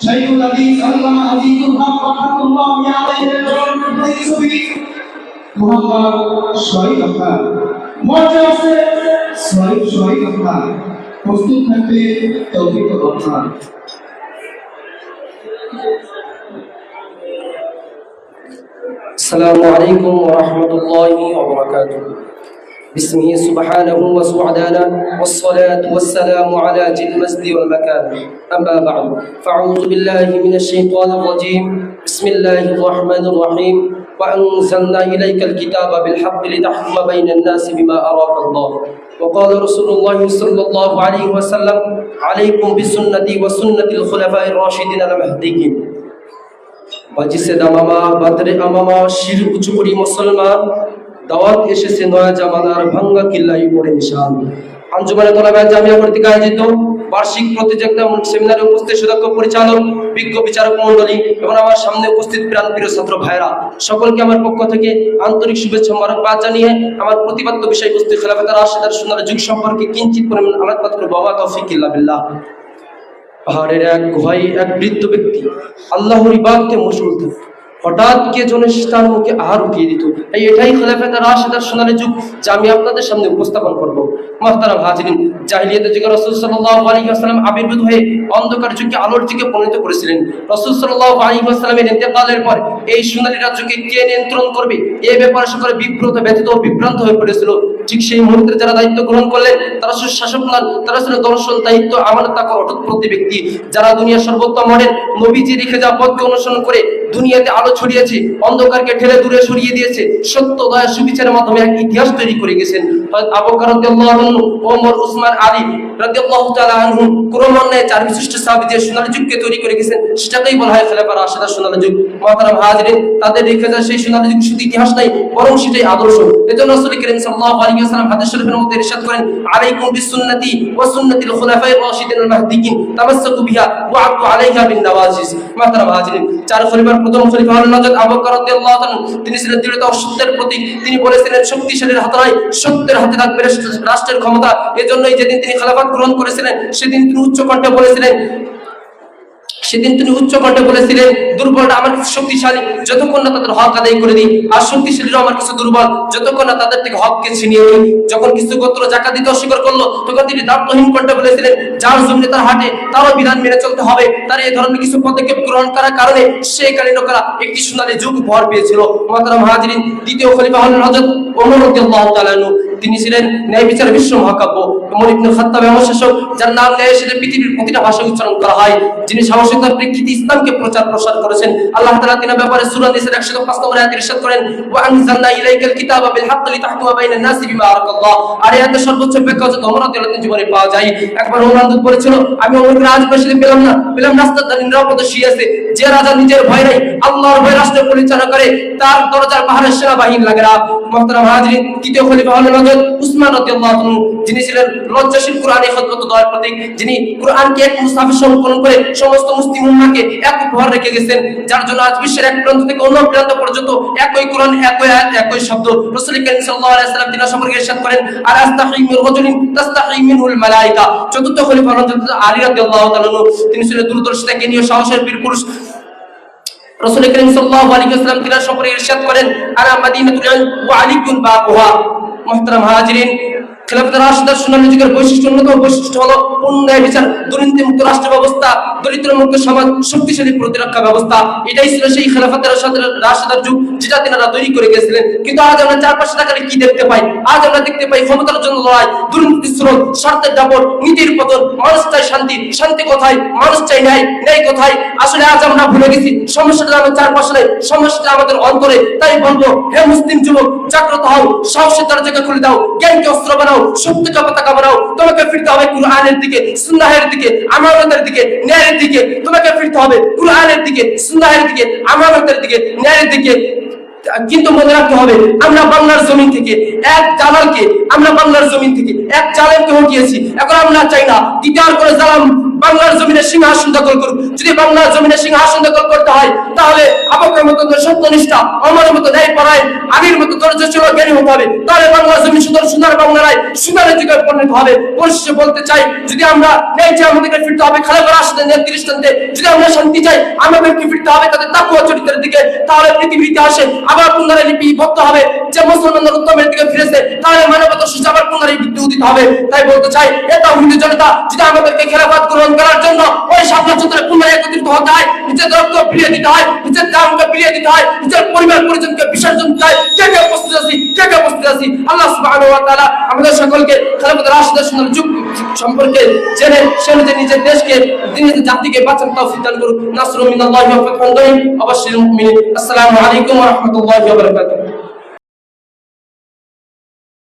শাইখুল হাদিস আল্লামা আজিজুল হক রাহমাতুল্লাহি আলাইহি ছবি মুহাম্মদ শহীদ খান মঞ্চে আছে শহীদ খান প্রস্তুত থাকবে তৌফিক রহমান। السلام عليكم ورحمة الله وبركاته. بسمه سبحانه وسعدانا والصلاة والسلام على جل المسجد والمكان. أما بعد فأعوذ بالله من الشيطان الرجيم. بسم الله الرحمن الرحيم. وأنزلنا إليك الكتاب بالحق لتحكم بين الناس بما أراك الله. وقال رسول الله صلى الله عليه وسلم عليكم بسنتي وسنة الخلفاء الراشدين المهديين. বাজিসে দামামা বাদরে আমামা শির উঁচু করি মুসলমান, দাওয়াত এসেছে নয়া জামানার ভাঙ্গা কিল্লাই পড়ে নিশান। আঞ্জুমানে তোলাবা জামিয়া কর্তৃক আয়োজিত বার্ষিক প্রতিযোগিতা সেমিনারে উপস্থিত সদস্য পরিচালক, বিজ্ঞ বিচারক মণ্ডলী এবং আমার সামনে উপস্থিত প্রাণপ্রিয় ছাত্র ভাইরা, সকলকে আমার পক্ষ থেকে আন্তরিক শুভেচ্ছা মোবারকবাদ জানিয়ে আমার প্রতিপাদ্য বিষয়বস্তু খেলাফতে রাশিদার সুন্নাহর যুগ সম্পর্কে কিঞ্চিত পরিমাণ আলোকপাত করব। ওয়া তৌফিক ইল্লা বিল্লাহ। পাহাড়ের এক গুহায় এক বৃদ্ধ ব্যক্তি আল্লাহর ইবাদতে মশগুল থাকত। হঠাৎ কে জনে তার মুখে আহার উঠিয়ে দিত। এটাই খেলাফতে রাশিদার সোনালী যুগ, যা আমি আপনাদের সামনে উপস্থাপন করব। মুহতারাম হাজিরিন, জাহিলিয়াতের যুগে রাসূল সাল্লাল্লাহু আলাইহি ওয়াসাল্লাম আবির্ভূত হয়ে অন্ধকার যুগকে আলোর দিকে পরিণত করেছিলেন। রাসূল সাল্লাল্লাহু আলাইহি ওয়াসাল্লামের ইন্তেকালের পর এই সোনালী রাজ্যকে কে নিয়ন্ত্রণ করবে, এই ব্যাপারে সকলে ব্যথিত ও বিভ্রান্ত হয়ে পড়েছিল। ঠিক সেই মুহূর্তে যারা দায়িত্ব গ্রহণ করলেন তারা ছিল শাসক নন, তারা ছিল দর্শন, দায়িত্ব, আমানত, তাকওয়া অটুট প্রতি ব্যক্তি, যারা দুনিয়ার সর্বোত্তম মডেল নবীজি রেখে যাওয়া পথকে অনুসরণ করে দুনিয়াতে আলো ছড়িয়েছে, অন্ধকারকে ঠেলে দূরে সরিয়ে দিয়েছে, সত্য দয়া সুবিচারের মাধ্যমে এক ইতিহাস তৈরি করে গেছেন। হযরত আবু বকর রাদিয়াল্লাহু আনহু, ওমর, উসমান, আলী রাদিয়াল্লাহু তাআলা আনহু ক্রমান্বয়ে চার বিশিষ্ট সাহাবী যে সোনালী যুগকে তৈরি করে গেছেন, সেটাকেই বলা হয় খেলাফা রাশিদার সোনালী যুগ। মুহতারাম হাজিরিন, তাদের রেখে যাওয়া সেই সোনালী যুগ শুধু ইতিহাস নাই, বরং সেটাই আদর্শ। এজন্য রাসূল করিম সাল্লাল্লাহু আলাইহি ওয়াসাল্লাম হাদিস শরীফের মধ্যে ইরশাদ করেন, আলাইকুম বিসুন্নতি ওয়া সুন্নাতিল খুলাফায়ে রাশিদিন আল মাহদিয়িন তামাসসাকু বিহা ওয়া আদু আলাইহা বিন নওয়াজিজ। মুহতারাম হাজিরিন, চার খলিফার প্রথম খলিফা হলেন হযরত আবু বকর রাদিয়াল্লাহু তাআলা। তিনি ছিলেন দৃঢ়তা ও সত্যের প্রতীক। তিনি বলেছিলেন, শক্তিশালীর হাতে নয়, সত্যের হাতে থাকবে রাষ্ট্রের ক্ষমতা। এজন্যই যেদিন তিনি খেলাফত গ্রহণ করেছিলেন সেদিন তিনি উচ্চ কণ্ঠে বলেছিলেন, দুর্বলরা আমার কাছে শক্তিশালী, যতক্ষণ না তাদের হক আদায় করে দিই, আর শক্তিশালীরা আমার কাছে দুর্বল, যতক্ষণ না তাদের থেকে হককে ছিনিয়ে নিই। যখন কিছু গোত্র যাকাত দিতে অস্বীকার করলো, তখন তিনি দায়িত্বহীন কণ্ঠে বলেছিলেন, যার জমিনে তার হাটে তারও বিধান মেনে চলতে হবে। তার এই ধরনের কিছু পদক্ষেপ গ্রহণ করার কারণে সেই কালীন লোকেরা একটি সোনালী যুগ উপহার পেয়েছিল। মুহতারাম হাজিরিন, দ্বিতীয় খলিফা হলেন হযরত ওমর রাদিয়াল্লাহু তাআলা আনহু। তিনি ছিলেন ন্যায় বিচার বিশ্ব মহাকাব্য, ওমর ইবনে খাত্তাব এমন শাসক যার নাম ন্যায় সেটা পৃথিবীর প্রতিটা ভাষায় উচ্চারণ করা হয়, যিনি সাহসিকতার প্রেক্ষিতে ইসলামকে প্রচার প্রসার করেছেন। আল্লাহ তাআলা তিনার ব্যাপারে সূরা নিসার 105 নম্বর আয়াতে ইরশাদ করেন, ওয়া আনজালনা ইলাইকাল কিতাবা বিল হাক্কি লিতাহকুমা বাইনান নাসি বিমা আরাকাল্লাহ। আর এই আয়াতের সর্বোচ্চ ব্যাখ্যা হচ্ছে ওমর রাদিয়াল্লাহু তাআলা জীবনে পাওয়া যায়। একবার ওমর বলেছিল, আমি ওমরকে রাজপ্রাসাদে পেলাম রাস্তার ধারে নিরাপদে শুয়ে আছে। যে রাজা নিজের ভয় নাই, আল্লাহর ভয় রাষ্ট্র পরিচালনা করে, তার দরজার পাহাড়ের সেনাবাহিনী লাগে না। মুহতারাম হাজিরিন, তৃতীয় খলিফা হলেন হযরত উসমান রাদিয়াল্লাহু আনহু। যিনি ছিলেন লজ্জাশীল কুরআনী খিদমত দয়ার প্রতীক, যিনি কুরআনকে এক মুসাফে সংকলন করে সমস্ত মুসলিম উম্মাহকে এক উপহার রেখে গেছেন, যার জন্য আজ বিশ্বের এক প্রান্ত থেকে অন্য প্রান্ত পর্যন্ত একই কুরআন, একই আয়াত, একই শব্দ। রাসূল করিম সাল্লাল্লাহু আলাইহি ওয়াসাল্লাম তিনি সম্পর্কে ইরশাদ করেন, আর আস্তাহি মিন রাজুলিন তাস্তাহি মিনহুল মালায়েকা। চতুর্থ খলিফা হলেন হযরত আলী রাদিয়াল্লাহু তাআলা আনহু। তিনি ছিলেন দূরদর্শিতা, জ্ঞানী ও সাহসের বীর পুরুষ। রাসূল করিম সাল্লাল্লাহু আলাইহি ওয়াসাল্লাম তিনি সম্পর্কে ইরশাদ করেন, আলা মাদিনাতুল ইলম ওয়া আলিকুন বাকুহা। মুহতারাম হাজিরিন, খেলাফতে রাশিদার সোনালী যুগের অন্যতম বৈশিষ্ট্য হলো পূর্ণ বিচার, দুর্নীতিমুক্ত রাষ্ট্র ব্যবস্থা, দরিদ্রমুক্ত সমাজ, শক্তিশালী প্রতিরক্ষা ব্যবস্থা। এটাই ছিল সেই খেলাফতে রাশিদার যুগ, যেটা তিনারা তৈরি করে গেছিলেন। কিন্তু আজ আমরা চারপাশে তাকালে কি দেখতে পাই? আজ আমরা দেখতে পাই ক্ষমতার জন্য লড়াই, দুর্নীতির স্রোত, স্বার্থের দাপট, নীতির পতন। মানুষ চাই শান্তি, শান্তি কোথায়? মানুষ চাই ন্যায়, ন্যায় কোথায়? আসলে আজ আমরা ভুলে গেছি সমস্যাটা আমাদের চারপাশে নেই, সমস্যাটা আমাদের অন্তরে। তাই বলবো, হে মুসলিম যুবক, জাগ্রত হও, সাহসের দরজাকে খুলে দাও, জ্ঞানকে অস্ত্র বানাও, সত্যকে পতাকা বানাও। তোমাকে ফিরতে হবে কুরআনের দিকে, সুন্নাহের দিকে, আমানতের দিকে, ন্যায়ের দিকে। তোমাকে ফিরতে হবে কুরআনের দিকে, সুন্নাহের দিকে, আমানতের দিকে, ন্যায়ের দিকে। কিন্তু মনে রাখতে হবে, আমরা বাংলার জমিন থেকে এক জালালকে, আমরা বাংলার জমিন থেকে এক জালেমকে হটিয়েছি। এখন আমরা চাই না দ্বিতীয় করে বাংলার জমিনে সিংহাসন দখল করুক। যদি বাংলার জমিনে সিংহাসন দখল করতে হয় তাহলে আবু বকরের মতো সত্যনিষ্ঠা, ওমরের মতো ন্যায়পরায়ণ, আলীর মতো ধৈর্যশীল জ্ঞানী হতে হবে। তাহলে বাংলার জমি সোনার বাংলায় সোনার দিকে পরিণত হবে। পরিশেষে বলতে চাই, যদি আমরা ন্যায় চাই আমাদেরকে ফিরতে হবে খলিফা রাশিদের দৃষ্টান্তে। যদি আমরা শান্তি চাই আমাদেরকে ফিরতে হবে তাদের তাকওয়া চরিত্রের দিকে। তাহলে পৃথিবীর ইতিহাসে আবার পুনরায় লিপিবদ্ধ হবে যে মুসলমানরা উত্তমের দিকে ফিরেছে। তাহলে মানবতা সূচি আবার পুনরায় উদিত হবে। তাই বলতে চাই, এটা হিন্দু জনতা যদি আমাদেরকে খেলাফত গ্রহণ করার জন্য ওই শাপলা চত্বরে পুনরায় একত্রিত হতে হয়, নিজের রক্ত ফিরিয়ে দিতে হয়, নিজের দামকে ফিরিয়ে দিতে হয়, নিজের পরিবার পরিজনকে বিসর্জন দিতে হয়, কে কে উপস্থিত আছি, কে কে উপস্থিত আছি। আল্লাহ সুবহানাহু ওয়া তাআলা আমাদের সকলকে খেলাফত রাশিদের সুন্দর যুগ সম্পর্কে জেনে সে নিজের দেশকে নিজের জাতিকে বাঁচার তৌফিক দান করুক। নাসরুম মিনাল্লাহি ওয়া ফাতহুন করিম। অবশ্যই মুমিন। আসসালামু আলাইকুম ওয়া রাহমাতুল্লাহি ওয়া বারাকাতুহু।